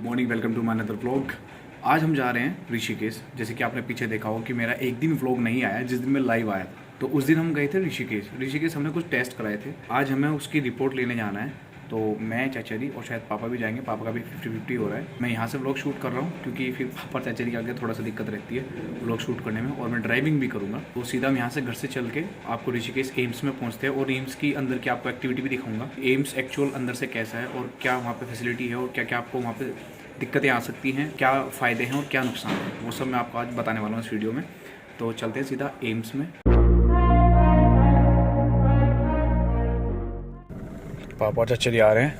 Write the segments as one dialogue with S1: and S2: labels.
S1: Morning, welcome to my another vlog. आज हम जा रहे हैं ऋषिकेश। जैसे कि आपने पीछे देखा हो कि मेरा एक दिन व्लॉग नहीं आया, जिस दिन मैं लाइव आया था तो उस दिन हम गए थे ऋषिकेश हमने कुछ टेस्ट कराए थे। आज हमें उसकी रिपोर्ट लेने जाना है, तो मैं, चाचा जी और शायद पापा भी जाएंगे। पापा का भी 50-50 हो रहा है। मैं यहाँ से व्लॉग शूट कर रहा हूँ क्योंकि फिर पापा चाचा जी के आगे थोड़ा सा दिक्कत रहती है व्लॉग शूट करने में, और मैं ड्राइविंग भी करूँगा। तो सीधा हम यहाँ से घर से चल के आपको ऋषिकेश एम्स में पहुँचते हैं और एम्स की अंदर की आपको एक्टिविटी भी दिखाऊंगा। एम्स एक्चुअल अंदर से कैसा है और क्या वहाँ पे फैसिलिटी है और क्या क्या आपको वहाँ पे दिक्कतें आ सकती हैं, क्या फ़ायदे हैं और क्या नुकसान है, वो सब मैं आपको आज बताने वाला हूँ इस वीडियो में। तो चलते हैं सीधा एम्स में। पापा और चाचा जी आ रहे हैं।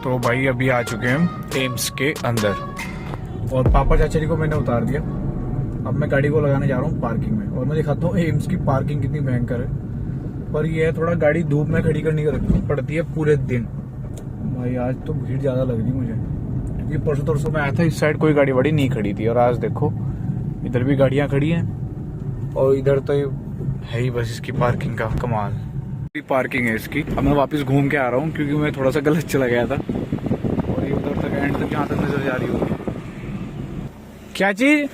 S1: तो भाई अभी आ चुके हैं हम एम्स के अंदर और पापा चाचा जी को मैंने उतार दिया। अब मैं गाड़ी को लगाने जा रहा हूँ पार्किंग में और मैं दिखाता हूँ एम्स की पार्किंग कितनी भयंकर है। पर ये है थोड़ा गाड़ी धूप में खड़ी करनी पड़ती है पूरे दिन। भाई आज तो भीड़ ज़्यादा लग रही मुझे क्योंकि परसों तरसों में आया था, इस साइड कोई गाड़ी वाड़ी नहीं खड़ी थी और आज देखो इधर भी गाड़ियाँ खड़ी हैं और इधर तो है ही बस इसकी पार्किंग का कमाल। पार्किंग है इसकी। अब मैं वापस घूम के आ रहा हूँ क्योंकि मैं थोड़ा सा गलत चला गया था और ये उधर तक एंड तक जहाँ तक नजर जा रही होगी। क्या चीज?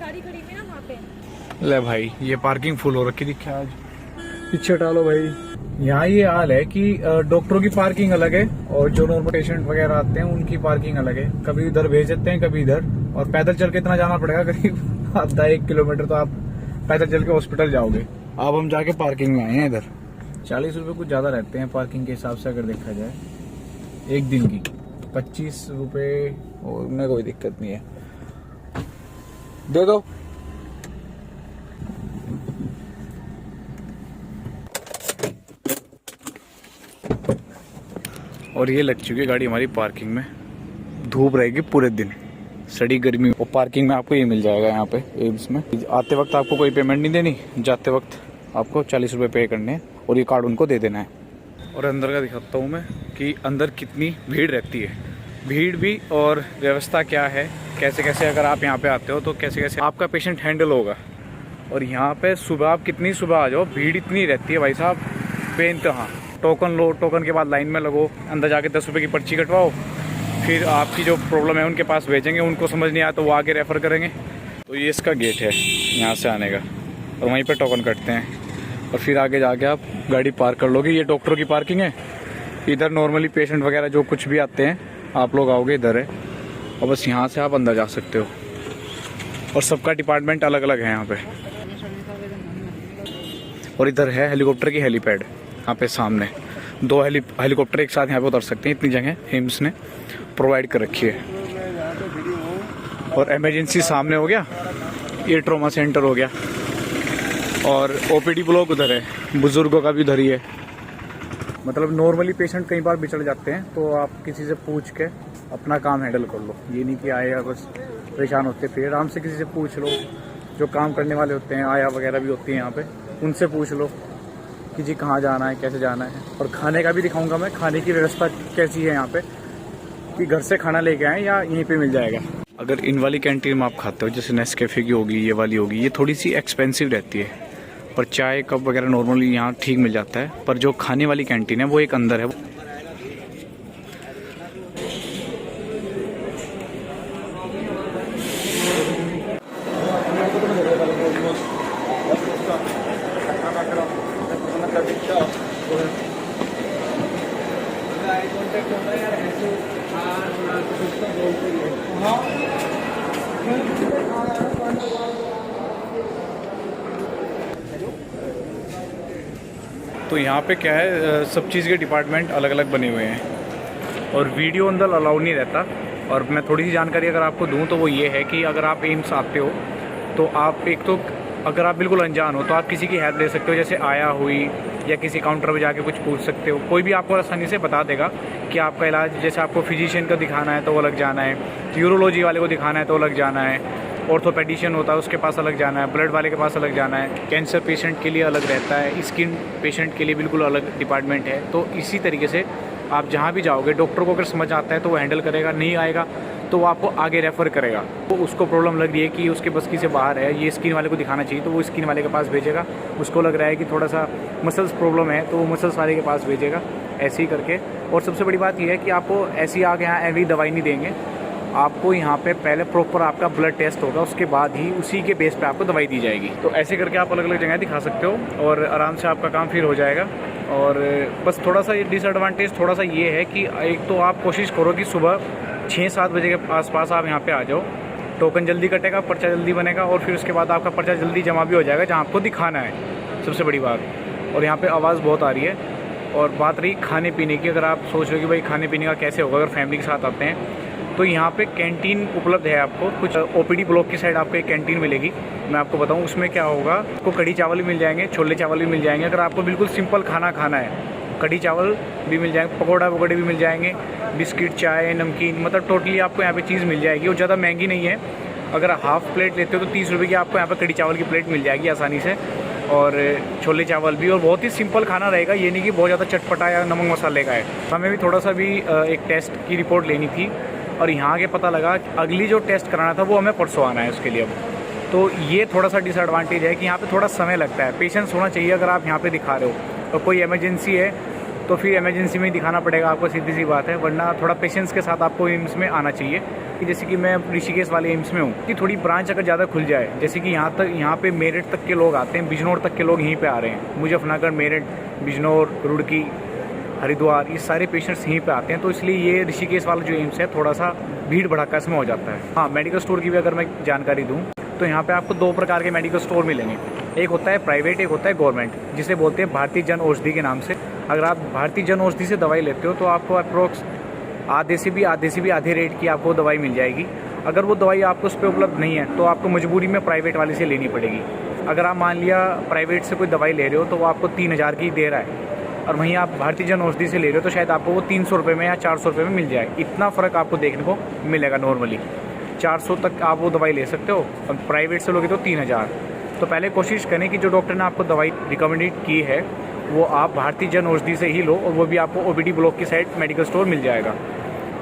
S2: गाड़ी खड़ी है ना वहाँ पे।
S1: ले भाई ये पार्किंग फुल हो रखी दिखे आज। पीछे डालो भाई। यहाँ ये हाल है कि डॉक्टरों की पार्किंग अलग है और जो नॉर्मल पेशेंट वगैरह आते हैं उनकी पार्किंग अलग है। कभी इधर भेज देते हैं कभी इधर, और पैदल चल के इतना जाना पड़ेगा करीब आधा 1 किलोमीटर तो आप पैदल चल के हॉस्पिटल जाओगे। अब हम जाके पार्किंग में आए हैं। इधर 40 रुपए कुछ ज्यादा रहते हैं पार्किंग के हिसाब से अगर देखा जाए। एक दिन की 25 रुपए और उनमें कोई दिक्कत नहीं है, दे दो। और ये लग चुकी है गाड़ी हमारी पार्किंग में। धूप रहेगी पूरे दिन, सड़ी गर्मी, और पार्किंग में आपको ये मिल जाएगा यहाँ पे एम्स में। आते वक्त आपको कोई पेमेंट नहीं देनी, जाते वक्त आपको 40 रुपए पे करने हैं और ये कार्ड उनको दे देना है। और अंदर का दिखाता हूँ मैं कि अंदर कितनी भीड़ रहती है, भीड़ भी और व्यवस्था क्या है, कैसे कैसे अगर आप यहाँ पे आते हो तो कैसे कैसे आपका पेशेंट हैंडल होगा। और यहाँ पे सुबह आप कितनी सुबह आ जाओ, भीड़ इतनी रहती है भाई साहब बेइंतहा। टोकन लो, टोकन के बाद लाइन में लगो, अंदर जाके 10 रुपये की पर्ची कटवाओ, फिर आपकी जो प्रॉब्लम है उनके पास भेजेंगे, उनको समझ नहीं आया तो वो आगे रेफ़र करेंगे। तो ये इसका गेट है यहाँ से आने का और वहीं पे टोकन कटते हैं और फिर आगे जाके आप गाड़ी पार्क कर लोगे। ये डॉक्टरों की पार्किंग है। इधर नॉर्मली पेशेंट वगैरह जो कुछ भी आते हैं आप लोग आओगे, इधर है और बस यहाँ से आप अंदर जा सकते हो। और सबका डिपार्टमेंट अलग अलग है यहाँ पे। और इधर है हेलीकॉप्टर की हेलीपैड, यहाँ पे सामने 2 हेलीकॉप्टर एक साथ यहाँ पे उतर सकते हैं। इतनी जगह एम्स ने प्रोवाइड कर रखी है। और इमरजेंसी सामने हो गया, ये ट्रॉमा सेंटर हो गया और ओपीडी ब्लॉक उधर है, बुजुर्गों का भी उधर ही है। मतलब नॉर्मली पेशेंट कई बार बिछड़ जाते हैं तो आप किसी से पूछ के अपना काम हैंडल कर लो। ये नहीं कि आया बस परेशान होते, फिर आराम से किसी से पूछ लो। जो काम करने वाले होते हैं, आया वगैरह भी होती है यहाँ पे, उनसे पूछ लो कि जी कहाँ जाना है, कैसे जाना है। और खाने का भी दिखाऊंगा मैं, खाने की व्यवस्था कैसी है यहाँ पे, कि घर से खाना लेके आए या यहीं पे मिल जाएगा। अगर इन वाली कैंटीन में आप खाते हो, जैसे नेस्कैफे की होगी, ये वाली होगी, ये थोड़ी सी एक्सपेंसिव रहती है, पर चाय कप वगैरह नॉर्मली यहाँ ठीक मिल जाता है। पर जो खाने वाली कैंटीन है वो एक अंदर है। तो यहाँ पे क्या है, सब चीज़ के डिपार्टमेंट अलग अलग बने हुए हैं और वीडियो अंदर अलाउ नहीं रहता। और मैं थोड़ी सी जानकारी अगर आपको दूँ तो वो ये है कि अगर आप एम्स आते हो तो आप एक तो अगर आप बिल्कुल अनजान हो तो आप किसी की हेल्प ले सकते हो, जैसे आया हुई या किसी काउंटर पे जाके कुछ पूछ सकते हो। कोई भी आपको आसानी से बता देगा कि आपका इलाज, जैसे आपको फिजिशियन का दिखाना है तो वो अलग जाना है, यूरोलॉजी वाले को दिखाना है तो अलग जाना है, ऑर्थोपेडिशियन होता है उसके पास अलग जाना है, ब्लड वाले के पास अलग जाना है, कैंसर पेशेंट के लिए अलग रहता है, स्किन पेशेंट के लिए बिल्कुल अलग डिपार्टमेंट है। तो इसी तरीके से आप जहाँ भी जाओगे, डॉक्टर को अगर समझ आता है तो वो हैंडल करेगा, नहीं आएगा तो वो आपको आगे रेफ़र करेगा। तो उसको प्रॉब्लम लग रही है कि उसके बस की से बाहर है, ये स्किन वाले को दिखाना चाहिए, तो वो स्किन वाले के पास भेजेगा। उसको लग रहा है कि थोड़ा सा मसल्स प्रॉब्लम है, तो वो मसल्स वाले के पास भेजेगा, ऐसे ही करके। और सबसे बड़ी बात यह है कि आपको ऐसी आगे यहाँ ऐवी दवाई नहीं देंगे, आपको यहाँ पे पहले प्रॉपर आपका ब्लड टेस्ट होगा, उसके बाद ही उसी के बेस पे आपको दवाई दी जाएगी। तो ऐसे करके आप अलग अलग जगह दिखा सकते हो और आराम से आपका काम फिर हो जाएगा। और बस थोड़ा सा ये डिसएडवांटेज थोड़ा सा ये है कि एक तो आप कोशिश करो कि सुबह 6-7 बजे के आसपास आप यहाँ पे आ जाओ, टोकन जल्दी कटेगा, पर्चा जल्दी बनेगा और फिर उसके बाद आपका पर्चा जल्दी जमा भी हो जाएगा जहाँ आपको दिखाना है, सबसे बड़ी बात। और यहाँ पे आवाज़ बहुत आ रही है। और बात रही खाने पीने की, अगर आप सोच रहे हो कि भाई खाने पीने का कैसे होगा अगर फैमिली के साथ आते हैं, तो यहाँ पे कैंटीन उपलब्ध है। आपको कुछ ओपीडी ब्लॉक की साइड आपको एक कैंटीन मिलेगी। मैं आपको बताऊँ उसमें क्या होगा, आपको कढ़ी चावल भी मिल जाएंगे, छोले चावल भी मिल जाएंगे। अगर आपको बिल्कुल सिंपल खाना खाना है, कढ़ी चावल भी मिल जाएंगे, पकौड़ा वकौड़े भी मिल जाएंगे, बिस्किट, चाय, नमकीन, मतलब टोटली आपको यहाँ पे चीज़ मिल जाएगी। और ज़्यादा महंगी नहीं है। अगर हाफ़ प्लेट लेते हो तो 30 रुपये की आपको यहाँ पे कढ़ी चावल की प्लेट मिल जाएगी आसानी से, और छोले चावल भी। और बहुत ही सिंपल खाना रहेगा, ये नहीं कि बहुत ज़्यादा चटपटा या नमक मसाले का है। हमें भी थोड़ा सा भी एक टेस्ट की रिपोर्ट लेनी थी और यहाँ के पता लगा कि अगली जो टेस्ट कराना था वो हमें परसों आना है उसके लिए। अब तो ये थोड़ा सा डिसएडवांटेज है कि यहाँ पे थोड़ा समय लगता है, पेशेंस होना चाहिए। अगर आप यहाँ पे दिखा रहे हो और कोई इमरजेंसी है तो फिर इमरजेंसी में ही दिखाना पड़ेगा आपको, सीधी सी बात है। वरना थोड़ा पेशेंस के साथ आपको एम्स में आना चाहिए। कि जैसे कि मैं ऋषिकेश वाले एम्स में हूँ, कि थोड़ी ब्रांच अगर ज़्यादा खुल जाए, जैसे कि यहाँ पे मेरठ तक के लोग आते हैं, बिजनौर तक के लोग यहीं पे आ रहे हैं, मुजफ्फरनगर, मेरठ, बिजनौर, रुड़की, हरिद्वार, ये सारे पेशेंट्स यहीं पे आते हैं। तो इसलिए ये ऋषिकेश वाला जो एम्स है थोड़ा सा भीड़ भड़ाका इसमें हो जाता है। हाँ, मेडिकल स्टोर की भी अगर मैं जानकारी दूँ तो यहाँ पे आपको 2 प्रकार के मेडिकल स्टोर मिलेंगे। एक होता है प्राइवेट, एक होता है गवर्नमेंट, जिसे बोलते हैं भारतीय जन औषधि के नाम से। अगर आप भारतीय जन औषधि से दवाई लेते हो तो आपको अप्रोक्स आधे से भी आधे रेट की आपको दवाई मिल जाएगी। अगर वो दवाई आपको उस पर उपलब्ध नहीं है तो आपको मजबूरी में प्राइवेट वाले से लेनी पड़ेगी। अगर आप मान लिया प्राइवेट से कोई दवाई ले रहे हो तो वो आपको 3000 की दे रहा है, और वहीं आप भारतीय जन औषधि से ले रहे हो तो शायद आपको वो 300 रुपये में या 400 रुपये में मिल जाए। इतना फ़र्क आपको देखने को मिलेगा। नॉर्मली 400 तक आप वो दवाई ले सकते हो, और प्राइवेट से लोगे तो 3000। तो पहले कोशिश करें कि जो डॉक्टर ने आपको दवाई रिकमेंडेड की है वो आप भारतीय जन औषधि से ही लो, और वो भी आपको ओपीडी ब्लॉक की साइड मेडिकल स्टोर मिल जाएगा।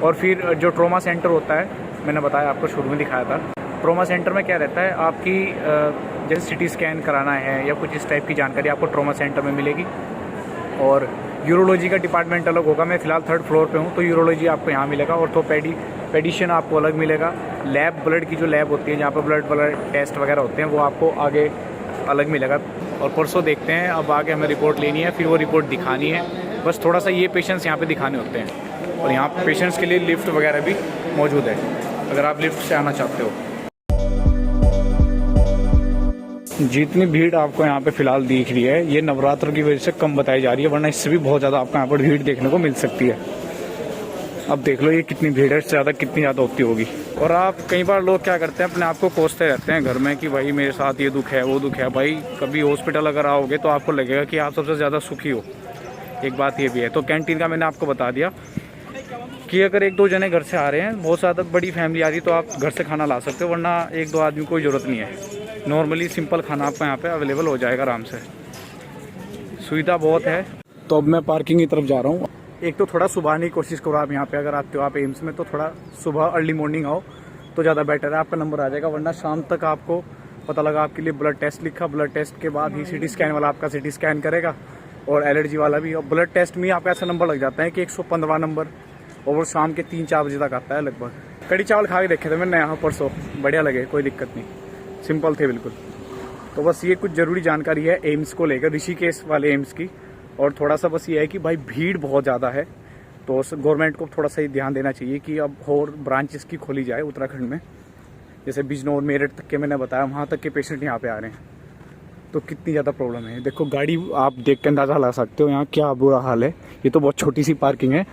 S1: और फिर जो ट्रॉमा सेंटर होता है, मैंने बताया आपको शुरू में दिखाया था, ट्रॉमा सेंटर में क्या रहता है, आपकी जैसे सिटी स्कैन कराना है या कुछ इस टाइप की जानकारी आपको ट्रॉमा सेंटर में मिलेगी। और यूरोलॉजी का डिपार्टमेंट अलग होगा। मैं फ़िलहाल 3rd फ्लोर पे हूँ, तो यूरोलॉजी आपको यहाँ मिलेगा। ऑर्थोपेडिशन आपको अलग मिलेगा। लैब, ब्लड की जो लैब होती है जहाँ पर ब्लड टेस्ट वगैरह होते हैं, वो आपको आगे अलग मिलेगा। और परसों देखते हैं, अब आगे हमें रिपोर्ट लेनी है, फिर वो रिपोर्ट दिखानी है। बस थोड़ा सा ये पेशेंट्स यहाँ पे दिखाने होते हैं। और यहाँ पेशेंट्स के लिए लिफ्ट वगैरह भी मौजूद है, अगर आप लिफ्ट से आना चाहते हो। जितनी भीड़ आपको यहाँ पे फिलहाल दिख रही है, ये नवरात्र की वजह से कम बताई जा रही है, वरना इससे भी बहुत ज़्यादा आपको यहाँ पर भीड़ देखने को मिल सकती है। अब देख लो ये कितनी भीड़ है, इससे ज़्यादा कितनी ज़्यादा होती होगी। और आप कई बार लोग क्या करते हैं, अपने आप को कोसते रहते हैं घर में कि भाई मेरे साथ ये दुख है, वो दुख है। भाई कभी हॉस्पिटल अगर आओगे तो आपको लगेगा कि आप सबसे ज़्यादा सुखी हो। एक बात ये भी है। तो कैंटीन का मैंने आपको बता दिया कि अगर 1-2 जने घर से आ रहे हैं, बहुत ज़्यादा बड़ी फैमिली आ रही, तो आप घर से खाना ला सकते हो, वरना 1-2 आदमी कोई ज़रूरत नहीं है। नॉर्मली सिंपल खाना आपको यहाँ पे अवेलेबल हो जाएगा आराम से, सुविधा बहुत है। तो अब मैं पार्किंग की तरफ जा रहा हूँ। एक तो थोड़ा सुबह आने की कोशिश करो आप यहाँ पे, अगर आते हो आप एम्स में तो थोड़ा सुबह अर्ली मॉर्निंग आओ तो ज़्यादा बेटर है, आपका नंबर आ जाएगा। वरना शाम तक आपको पता लगा आपके लिए ब्लड टेस्ट लिखा, ब्लड टेस्ट के बाद ही सिटी स्कैन वाला आपका सिटी स्कैन करेगा, और एलर्जी वाला भी। और ब्लड टेस्ट में आपका ऐसा नंबर लग जाता है कि 115 नंबर, और वो शाम के 3-4 बजे तक आता है लगभग। कढ़ी चावल खा के देखे थे मैंने यहाँ परसों, बढ़िया लगे, कोई दिक्कत नहीं, सिंपल थे बिल्कुल। तो बस ये कुछ ज़रूरी जानकारी है एम्स को लेकर, ऋषिकेश वाले एम्स की। और थोड़ा सा बस ये है कि भाई भीड़ बहुत ज़्यादा है, तो गवर्नमेंट को थोड़ा सा ही ध्यान देना चाहिए कि अब और ब्रांचेस की खोली जाए उत्तराखंड में। जैसे बिजनौर, मेरठ तक के मैंने बताया, वहाँ तक के पेशेंट यहाँ पे आ रहे हैं, तो कितनी ज़्यादा प्रॉब्लम है। देखो गाड़ी आप देख के अंदाज़ा लगा सकते हो यहाँ क्या बुरा हाल है। ये तो बहुत छोटी सी पार्किंग है,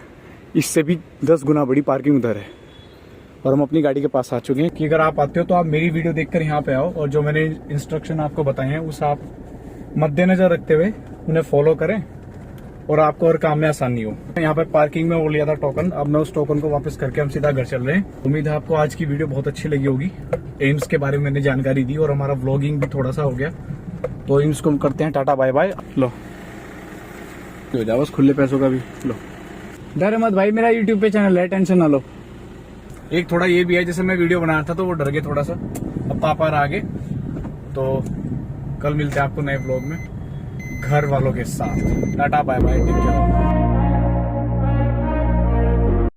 S1: इससे भी 10 गुना बड़ी पार्किंग उधर है। और हम अपनी गाड़ी के पास आ चुके हैं कि अगर आप आते हो तो आप मेरी वीडियो देखकर यहाँ पे आओ, और जो मैंने इंस्ट्रक्शन आपको बताए हैं उस आप मद्देनजर रखते हुए उन्हें फॉलो करें, और आपको और काम में आसानी हो। यहाँ पर पार्किंग में वो लिया था टोकन, अब मैं उस टोकन को वापस करके हम सीधा घर चल रहे हैं। उम्मीद है आपको आज की वीडियो बहुत अच्छी लगी होगी। एम्स के बारे में मैंने जानकारी दी और हमारा व्लॉगिंग भी थोड़ा सा हो गया। तो एम्स को हम करते हैं टाटा बाय बाय। लो हो जाओ, बस खुले पैसों का भी लो, डर मत भाई, मेरा यूट्यूब पे चैनल है, टेंशन ना लो। एक थोड़ा ये भी है, जैसे मैं वीडियो बना रहा था तो वो डर गए थोड़ा सा, अब पापा आ गए। तो कल मिलते हैं आपको नए ब्लॉग में घर वालों के साथ। Tata bye bye, take care.